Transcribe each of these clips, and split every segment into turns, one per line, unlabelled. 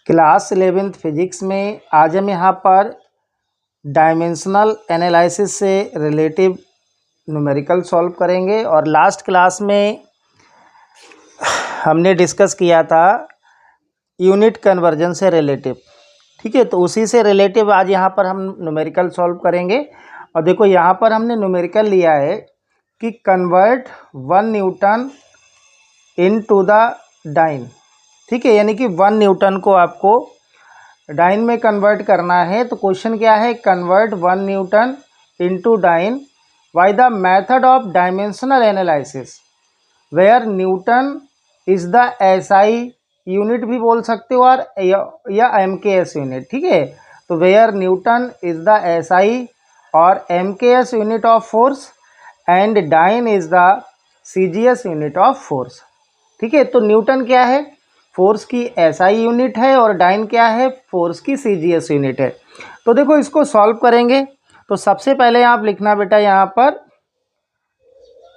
Class 11th physics में आज हम यहाँ पर डायमेंशनल एनालिसिस से रिलेटिव न्यूमेरिकल सॉल्व करेंगे। और लास्ट क्लास में हमने डिस्कस किया था यूनिट कन्वर्जन से रिलेटिव, ठीक है। तो उसी से रिलेटिव आज यहाँ पर हम न्यूमेरिकल सॉल्व करेंगे। और देखो यहाँ पर हमने न्यूमेरिकल लिया है कि convert 1 newton into the dyne, ठीक है। यानी कि 1 न्यूटन को आपको डाइन में कन्वर्ट करना है। तो क्वेश्चन क्या है, convert 1 newton into dyne by the method of dimensional analysis where newton is the SI unit भी बोल सकते हो और या एमकेएस यूनिट, ठीक है। तो where newton is the SI और MKS unit of force and dyne is the CGS unit of force, ठीक है। तो न्यूटन क्या है, फोर्स की एसआई यूनिट है और डाइन क्या है, फोर्स की सीजीएस यूनिट है। तो देखो इसको सॉल्व करेंगे। तो सबसे पहले आप लिखना बेटा यहाँ पर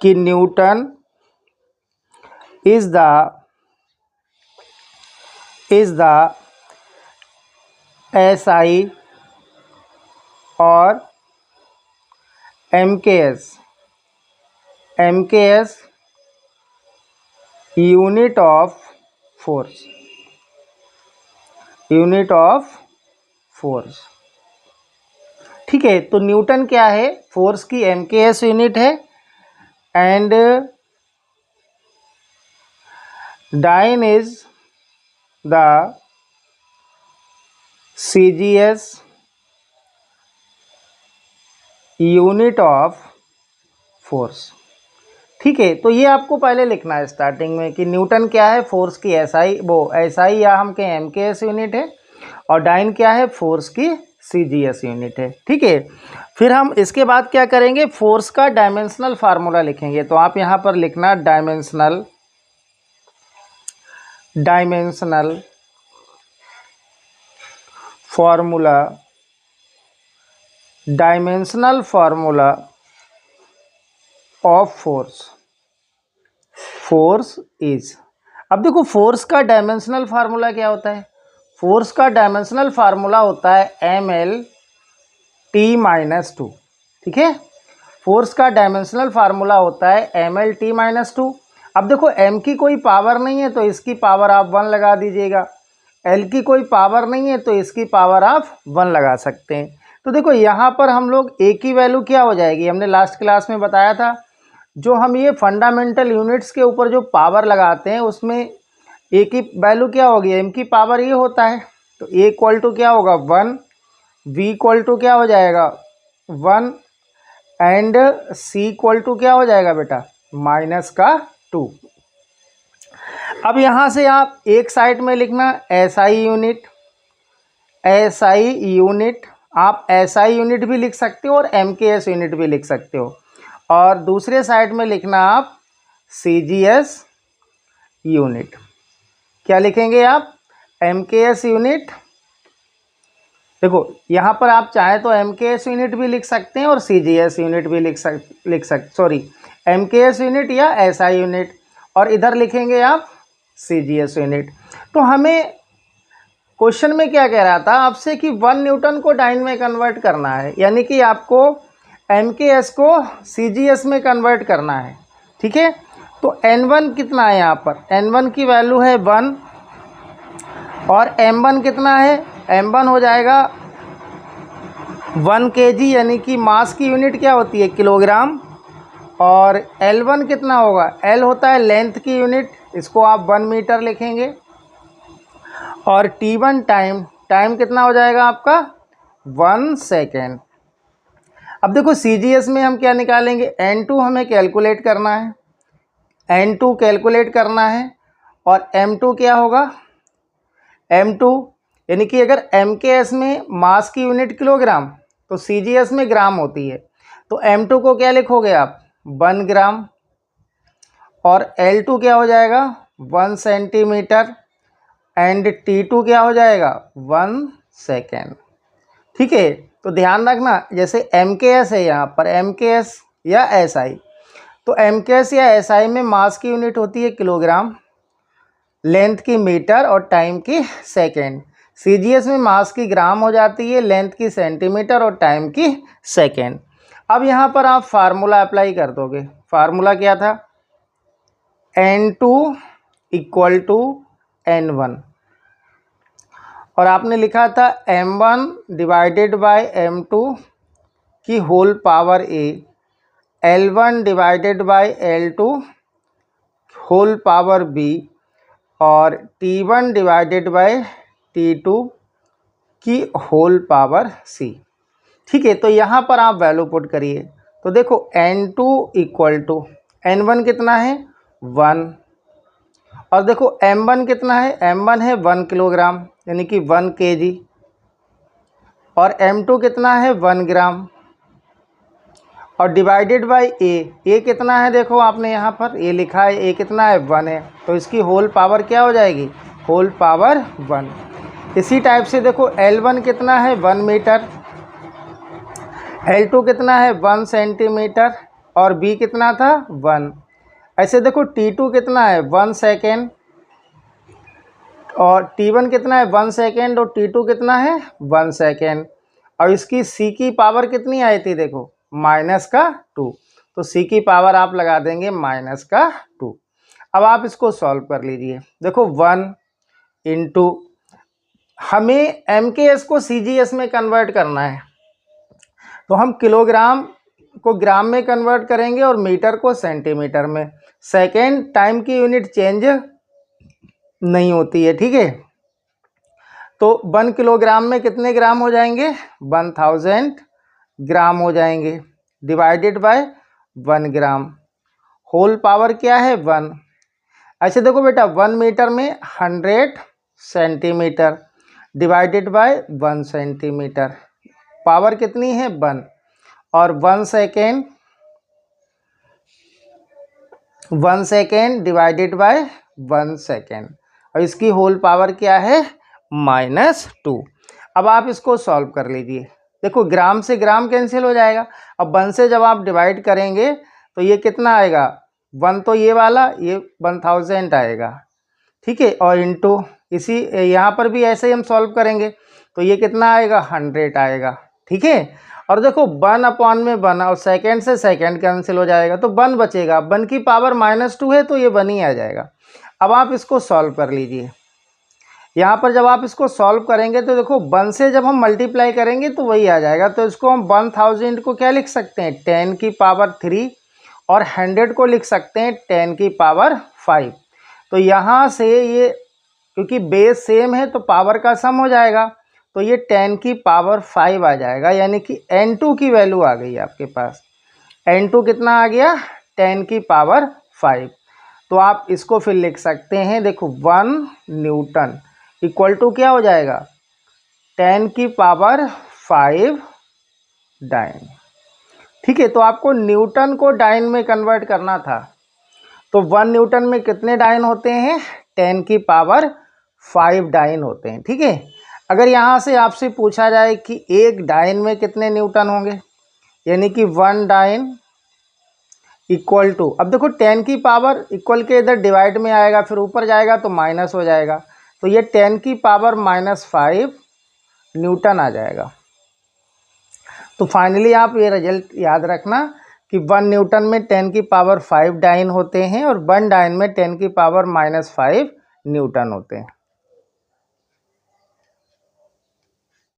कि न्यूटन इज द एसआई और एमकेएस यूनिट ऑफ फोर्स, ठीक है। तो न्यूटन क्या है, फोर्स की एमकेएस यूनिट है and dyne is the CGS unit of force, ठीक है। तो ये आपको पहले लिखना है स्टार्टिंग में कि न्यूटन क्या है, फोर्स की एसआई या हम कहें एमकेएस यूनिट है और डाइन क्या है, फोर्स की सीजीएस यूनिट है, ठीक है। फिर हम इसके बाद क्या करेंगे, फोर्स का डायमेंशनल फार्मूला लिखेंगे। तो आप यहाँ पर लिखना dimensional formula of force is. अब देखो फोर्स का डायमेंशनल फार्मूला क्या होता है, फोर्स का डायमेंशनल फार्मूला होता है mL/T-2, ठीक है। फोर्स का डायमेंशनल फार्मूला होता है mL/T-2। अब देखो m की कोई पावर नहीं है तो इसकी पावर आप 1 लगा दीजिएगा, l की कोई पावर नहीं है तो इसकी पावर आप 1 लगा सकते हैं। तो देखो यहाँ पर हम लोग a की वैल्यू क्या हो जाएगी, हमने लास्ट क्लास में बताया था, जो हम ये फंडामेंटल यूनिट्स के ऊपर जो पावर लगाते हैं उसमें a की वैल्यू क्या होगी, m की पावर ये होता है। तो a इक्वल टू क्या होगा 1, v इक्वल टू क्या हो जाएगा 1 एंड c इक्वल टू क्या हो जाएगा बेटा -2। अब यहाँ से आप एक साइड में लिखना एसआई यूनिट, आप एसआई यूनिट भी लिख सकते हो और एमकेएस यूनिट भी लिख सकते हो। और दूसरे साइड में लिखना आप सीजीएस यूनिट, क्या लिखेंगे आप, एमकेएस यूनिट। देखो यहाँ पर आप चाहे तो एमकेएस यूनिट भी लिख सकते हैं और सीजीएस यूनिट भी लिख सकते एमकेएस यूनिट या एसआई यूनिट, और इधर लिखेंगे आप सीजीएस यूनिट। तो हमें क्वेश्चन में क्या कह रहा था आपसे कि 1 न्यूटन को डाइन में कन्वर्ट करना है, यानी कि आपको एमकेएस को सीजीएस में कन्वर्ट करना है, ठीक है। तो N1 कितना है, यहाँ पर N1 की वैल्यू है 1 और M1 कितना है, M1 हो जाएगा 1 kg, यानी कि मास की यूनिट क्या होती है, किलोग्राम। और L1 कितना होगा, L होता है लेंथ की यूनिट, इसको आप 1 मीटर लिखेंगे। और T1 टाइम कितना हो जाएगा आपका 1 सेकेंड। अब देखो सीजीएस में हम क्या निकालेंगे, N2 हमें कैलकुलेट करना है, N2 कैलकुलेट करना है। और M2 क्या होगा, M2 यानी कि अगर MKS में मास की यूनिट किलोग्राम तो CGS में ग्राम होती है। तो M2 को क्या लिखोगे आप 1 ग्राम और L2 क्या हो जाएगा 1 सेंटीमीटर एंड T2 क्या हो जाएगा 1 सेकेंड, ठीक है। तो ध्यान रखना जैसे MKS है यहाँ पर MKS या SI, तो MKS या SI में मास की यूनिट होती है किलोग्राम, लेंथ की मीटर और टाइम की सेकेंड। CGS में मास की ग्राम हो जाती है, लेंथ की सेंटीमीटर और टाइम की सेकेंड। अब यहाँ पर आप फार्मूला अप्लाई कर दोगे। फार्मूला क्या था? N2 इक्वल टू N1 और आपने लिखा था M1 डिवाइडेड बाय M2 की whole power A, L1 divided by L2 whole power B और T1 डिवाइडेड बाय T2 की होल पावर C। ठीक है, तो यहाँ पर आप वैल्यू पुट करिए। तो देखो N2 इक्वल टू N1 कितना है 1 और देखो M1 कितना है, M1 है 1 किलोग्राम यानी कि 1 kg और M2 कितना है 1 ग्राम और डिवाइडेड बाय A कितना है, देखो आपने यहाँ पर A लिखा है, A कितना है 1 है, तो इसकी होल पावर क्या हो जाएगी, होल पावर 1। इसी टाइप से देखो L1 कितना है 1 मीटर, L2 कितना है 1 सेंटीमीटर और B कितना था 1। ऐसे देखो T2 कितना है 1 सेकेंड और T1 कितना है 1 सेकेंड और T2 कितना है 1 सेकेंड और इसकी C की पावर कितनी आई थी, देखो -2, तो C की पावर आप लगा देंगे -2। अब आप इसको सॉल्व कर लीजिए। देखो 1 इंटू, हमें MKS को CGS में कन्वर्ट करना है, तो हम किलोग्राम को ग्राम में कन्वर्ट करेंगे और मीटर को सेंटीमीटर में। सेकेंड टाइम की यूनिट चेंज नहीं होती है, ठीक है। तो 1 किलोग्राम में कितने ग्राम हो जाएंगे, 1000 ग्राम हो जाएंगे divided by 1 gram. Whole power क्या है 1। ऐसे देखो बेटा 1 मीटर में 100 centimetre divided by 1 centimetre, power कितनी है 1 और 1 सेकेंड डिवाइडेड बाय 1 सेकेंड और इसकी होल पावर क्या है -2। अब आप इसको सॉल्व कर लीजिए। देखो ग्राम से ग्राम कैंसिल हो जाएगा, अब 1 से जब आप डिवाइड करेंगे तो ये कितना आएगा 1, तो ये वाला ये 1000 आएगा, ठीक है, और इंटू इसी यहाँ पर भी ऐसे ही हम सॉल्व करेंगे तो ये कितना आएगा 100 आएगा, ठीक है। और देखो 1/1 और सेकेंड से सेकेंड कैंसिल हो जाएगा तो 1 बचेगा, 1 की पावर -2 है तो ये 1 ही आ जाएगा। अब आप इसको सॉल्व कर लीजिए। यहाँ पर जब आप इसको सॉल्व करेंगे तो देखो 1 से जब हम मल्टीप्लाई करेंगे तो वही आ जाएगा, तो इसको हम 1000 को क्या लिख सकते हैं 10 की पावर 3 और 100 को लिख सकते हैं 10 की पावर 5। तो यहाँ से ये क्योंकि बेस सेम है तो पावर का सम हो जाएगा, तो ये 10 की पावर 5 आ जाएगा, यानी कि N2 की वैल्यू आ गई आपके पास। N2 कितना आ गया 10 की पावर 5। तो आप इसको फिर लिख सकते हैं, देखो 1 न्यूटन इक्वल टू क्या हो जाएगा 10 की पावर 5 डाइन, ठीक है। तो आपको न्यूटन को डाइन में कन्वर्ट करना था, तो 1 न्यूटन में कितने डाइन होते हैं 10 की पावर 5 डाइन होते हैं, ठीक है। अगर यहाँ से आपसे पूछा जाए कि एक डाइन में कितने न्यूटन होंगे, यानी कि 1 डाइन इक्वल टू, अब देखो 10 की पावर इक्वल के इधर डिवाइड में आएगा फिर ऊपर जाएगा तो माइनस हो जाएगा, तो ये 10 की पावर -5 न्यूटन आ जाएगा। तो फाइनली आप ये रिजल्ट याद रखना कि 1 न्यूटन में 10 की पावर 5 डाइन होते हैं और 1 डाइन में 10 की पावर -5 न्यूटन होते हैं।